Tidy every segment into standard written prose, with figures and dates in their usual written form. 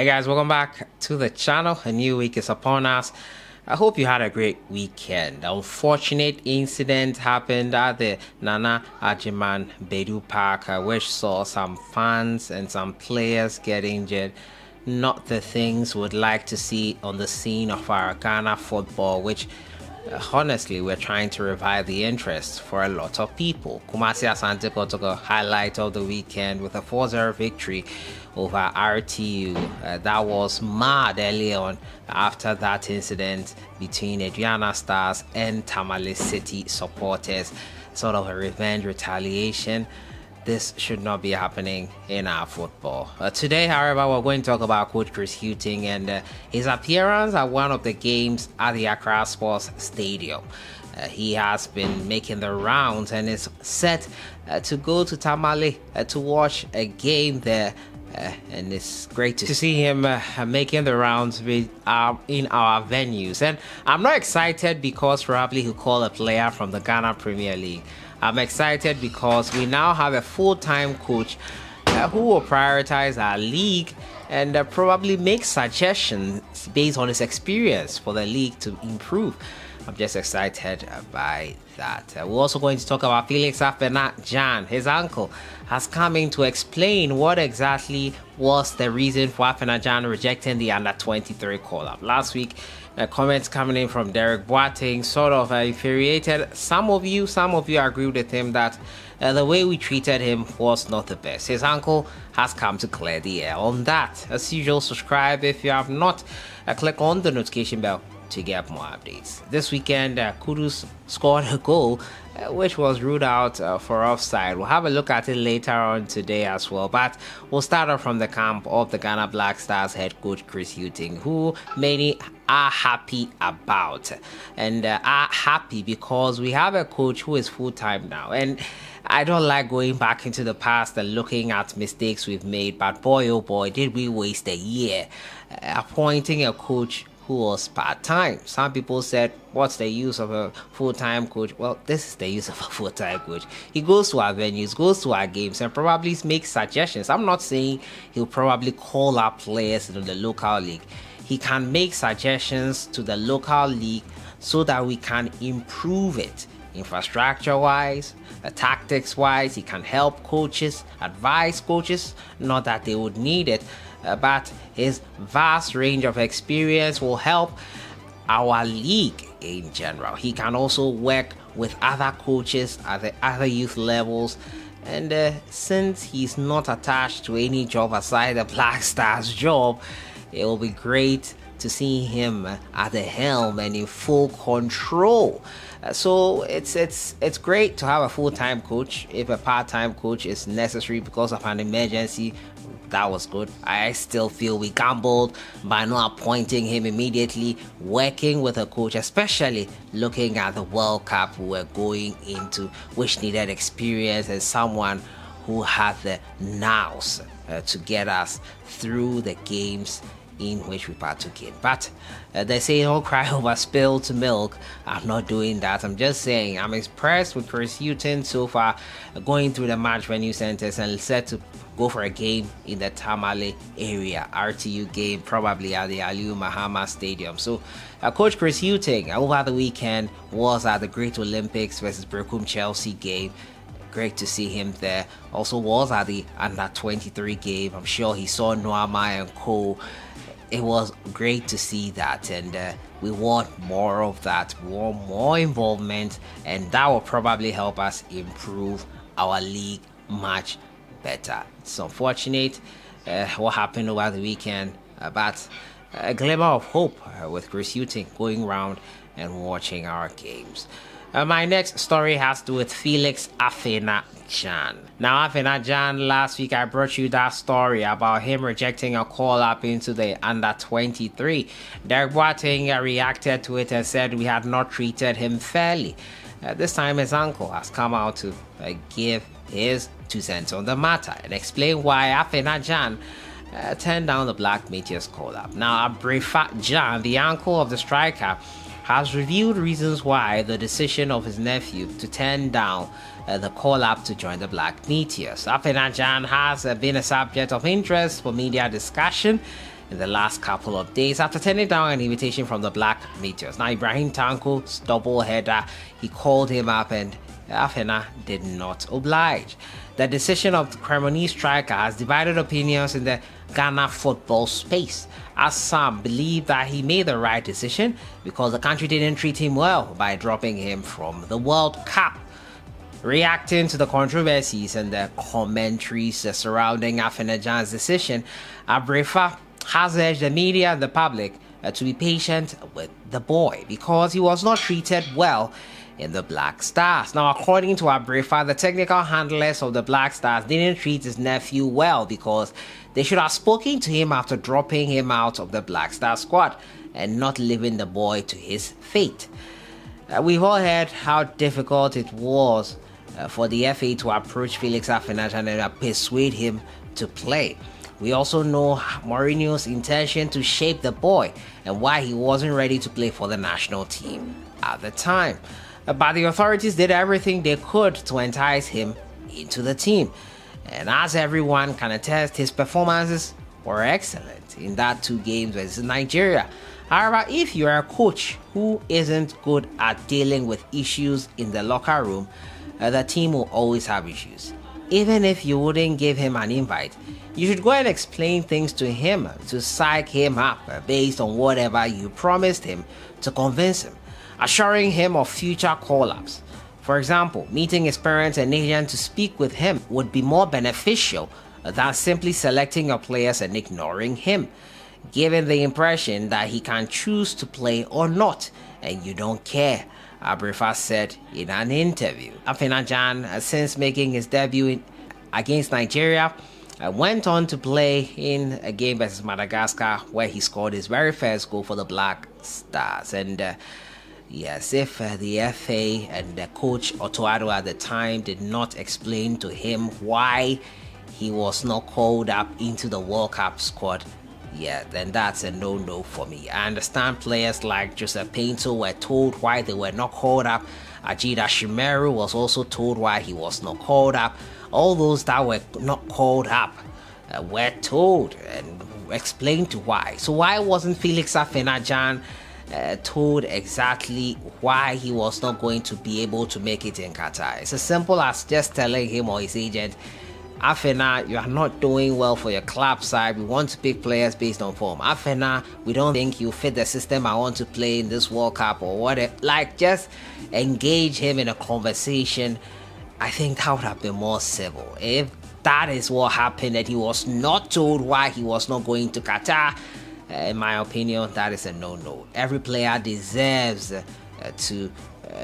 Hey guys, welcome back to the channel. A new week is upon us. I hope you had a great weekend. Unfortunate incident happened at the Nana Ajiman Bedu Park, which saw some fans and some players get injured. Not the things we'd like to see on the scene of our Ghana football, which honestly, we're trying to revive the interest for a lot of people. Kumasi Asante took a highlight of the weekend with a 4-0 victory over RTU. That was mad early on after that incident between Gyan'S Stars and Tamale City supporters. Sort of a revenge retaliation. This should not be happening in our football. Today, however, we're going to talk about Coach Chris Hughton and his appearance at one of the games at the Accra Sports Stadium. He has been making the rounds and is set to go to Tamale to watch a game there. And it's great to see him making the rounds in our venues. And I'm not excited because probably he'll call a player from the Ghana Premier League. I'm excited because we now have a full-time coach who will prioritize our league and probably make suggestions based on his experience for the league to improve. I'm just excited by that. We're also going to talk about FELIX Afena Gyan. His uncle has come in to explain what exactly was the reason for Afena Gyan rejecting the under-23 call-up. Last week, comments coming in from Derek Boateng sort of infuriated some of you. Some of you agreed with him that the way we treated him was not the best. His uncle has come to clear the air on that. As usual, subscribe if you have not. Click on the notification bell to get more updates. This weekend, Kudus scored a goal which was ruled out for offside. We'll have a look at it later on today as well, but we'll start off from the camp of the Ghana Black Stars head coach Chris Hughton, who many are happy about, and are happy because we have a coach who is full-time now. And I don't like going back into the past and looking at mistakes we've made, but boy oh boy, did we waste a year appointing a coach who was part-time. Some people said, what's the use of a full-time coach? Well, this is the use of a full-time coach. He goes to our venues, goes to our games, and probably makes suggestions. I'm not saying he'll probably call up players in the local league. He can make suggestions to the local league so that we can improve it. Infrastructure-wise, tactics-wise, he can help coaches, advise coaches, not that they would need it, but his vast range of experience will help our league in general. He can also work with other coaches at the other youth levels, and since he's not attached to any job aside the Black Stars job, it will be great to see him at the helm and in full control. So it's great to have a full-time coach. If a part-time coach is necessary because of an emergency, that was good. I still feel we gambled by not appointing him immediately, working with a coach, especially looking at the World Cup we were going into, which needed experience and someone who had the nous to get us through the games in which we partook in. But they say don't cry over spilled milk. I'm not doing that. I'm just saying I'm impressed with Chris Hughton so far, going through the match venue centers and set to go for a game in the Tamale area, RTU game, probably at the Aliu Mahama Stadium. So Coach Chris Hughton over the weekend was at the Great Olympics versus Brekum Chelsea game. Great to see him there. Also was at the under-23 game. I'm sure he saw Noama and Co. It was great to see that, and we want more of that. We want more involvement, and that will probably help us improve our league much better. It's unfortunate what happened over the weekend, but a glimmer of hope with Chris Hughton going around and watching our games. My next story has to do with FELIX Afena Gyan. Now, Afena Gyan, last week I brought you that story about him rejecting a call-up into the under-23. Derek Boateng reacted to it and said we had not treated him fairly. This time his uncle has come out to give his 2 cents on the matter and explain why Afena Gyan turned down the Black Meteors call-up. Now, Abrefa Gyan, the uncle of the striker, has revealed reasons why the decision of his nephew to turn down the call-up to join the Black Meteors. Afena Gyan has been a subject of interest for media discussion, in the last couple of days after turning down an invitation from the Black Meteors. Now, Ibrahim Tanko's double header, he called him up and Afena did not oblige. The decision of the Cremonese striker has divided opinions in the Ghana football space, as some believe that he made the right decision because the country didn't treat him well by dropping him from the World Cup. Reacting to the controversies and the commentaries surrounding Afena Gyan'S decision, Abrefa has urged the media and the public to be patient with the boy because he was not treated well in the Black Stars. Now, according to Abrefa, the technical handlers of the Black Stars didn't treat his nephew well because they should have spoken to him after dropping him out of the Black Star squad and not leaving the boy to his fate. We've all heard how difficult it was for the FA to approach FELIX Afena and persuade him to play. We also know Mourinho's intention to shape the boy and why he wasn't ready to play for the national team at the time. But the authorities did everything they could to entice him into the team. And as everyone can attest, his performances were excellent in that 2 games versus Nigeria. However, if you are a coach who isn't good at dealing with issues in the locker room, the team will always have issues. Even if you wouldn't give him an invite, you should go and explain things to him to psych him up based on whatever you promised him to convince him, assuring him of future call-ups. For example, meeting his parents and agent to speak with him would be more beneficial than simply selecting your players and ignoring him, giving the impression that he can choose to play or not, and you don't care, Abrefa said in an interview. Afena Gyan'S, since making his debut against Nigeria, went on to play in a game versus Madagascar where he scored his very first goal for the Black Stars. And yes, if the FA and the coach Otoado at the time did not explain to him why he was not called up into the World Cup squad, yeah, then that's a no-no for me. I understand players like Joseph Painto were told why they were not called up. Ajida Shimeru was also told why he was not called up. All those that were not called up were told and explained to why. So why wasn't FELIX Afena Gyan'S told exactly why he was not going to be able to make it in Qatar? It's as simple as just telling him or his agent, Afena, you are not doing well for your club side. We want to pick players based on form. Afena, we don't think you fit the system I want to play in this World Cup or whatever. Like, just engage him in a conversation. I think that would have been more civil. If that is what happened, that he was not told why he was not going to Qatar, in my opinion, that is a no-no. Every player deserves to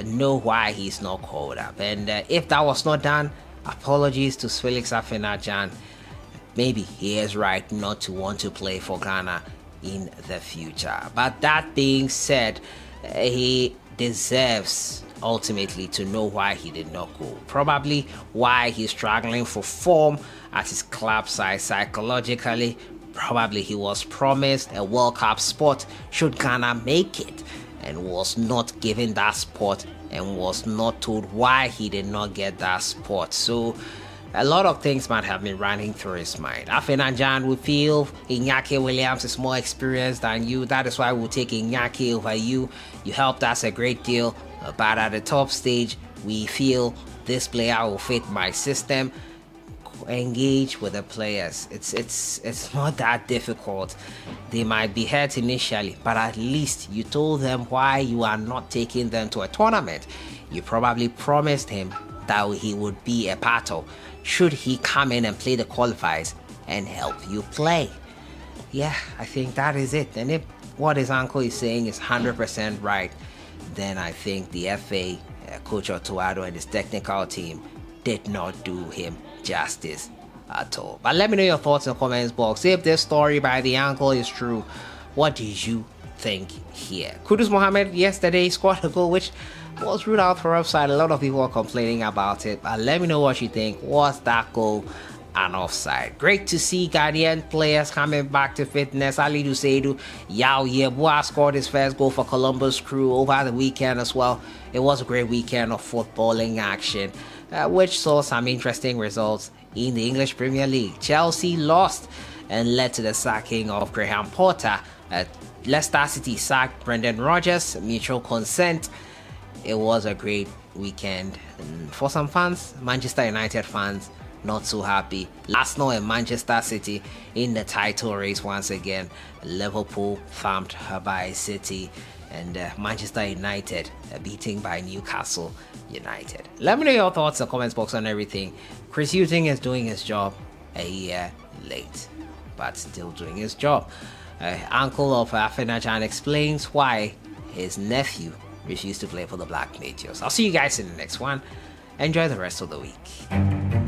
know why he's not called up. And if that was not done, apologies to FELIX Afena Gyan'S. Maybe he is right not to want to play for Ghana in the future. But that being said, he deserves ultimately to know why he did not go. Probably why he's struggling for form at his club side psychologically. Probably he was promised a World Cup spot should Ghana make it and was not given that spot and was not told why he did not get that spot. So a lot of things might have been running through his mind. Afena Gyan'S will feel Iñaki Williams is more experienced than you. That is why we'll take Iñaki over you. You helped us a great deal, but at the top stage, we feel this player will fit my system. Engage with the players. It's not that difficult. They might be hurt initially, but at least you told them why you are not taking them to a tournament. You probably promised him that he would be a part of should he come in and play the qualifiers and help you play. Yeah, I think that is it. And if what his uncle is saying is 100% right, then I think the FA, Coach Otoado and his technical team did not do him justice at all. But let me know your thoughts in the comments box. If this story by the uncle is true, what did you think here? Kudus Mohammed yesterday scored a goal which was ruled out for offside. A lot of people are complaining about it, but let me know what you think. Was that goal an offside? Great to see Ghanaian players coming back to fitness. Alidu Seidu Yao Yeboah scored his first goal for Columbus Crew over the weekend as well. It was a great weekend of footballing action, which saw some interesting results in the English Premier League. Chelsea lost and led to the sacking of Graham Potter. Leicester City sacked Brendan Rodgers, mutual consent. It was a great weekend for some fans. Manchester United fans not so happy. Arsenal and Manchester City in the title race once again. Liverpool thumped by City, and Manchester United beaten by Newcastle United. Let me know your thoughts in the comments box on everything. Chris Hughton is doing his job a year late, but still doing his job. Uncle of Afena explains why his nephew refused to play for the Black Meteors. I'll see you guys in the next one. Enjoy the rest of the week.